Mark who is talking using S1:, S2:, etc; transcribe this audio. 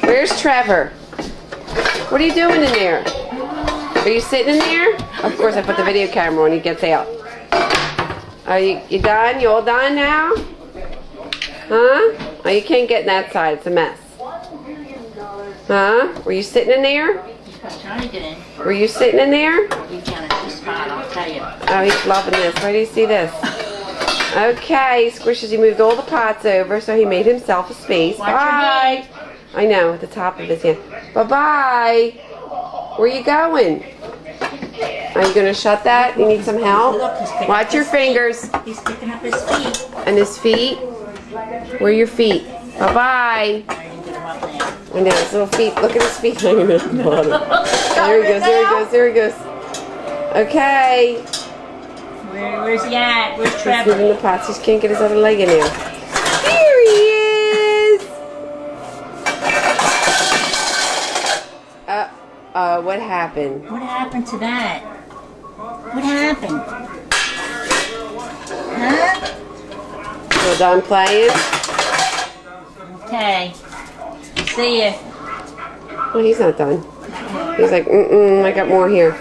S1: Where's Trevor? What are you doing in there? Are you sitting in there? Of course, I put the video camera on. He gets out. Are you done? You all done now? Huh? Oh, you can't get in that side. It's a mess. Huh? Were you sitting in there? Were you sitting in there?
S2: I'll tell you.
S1: Oh, he's loving this. Where do you see this? Okay, Squishes, he moved all the pots over, so he made himself a space. Bye. I know, at the top of his hand. Bye-bye. Where you going? Are you going to shut that? You need some help? Watch your fingers.
S2: He's picking up his feet.
S1: And his feet? Where are your feet? Bye-bye. I know, his little feet. Look at his feet hanging at the bottom. There he goes, there he goes, there he goes. Okay.
S2: Where's he at? Where's
S1: He's
S2: Trevor?
S1: moving the pots. He just can't get his other leg in there. Here he is! What happened?
S2: What happened to that? What happened? Huh?
S1: We're done playing?
S2: Okay. See ya.
S1: Well, he's not done. He's like, I got more here.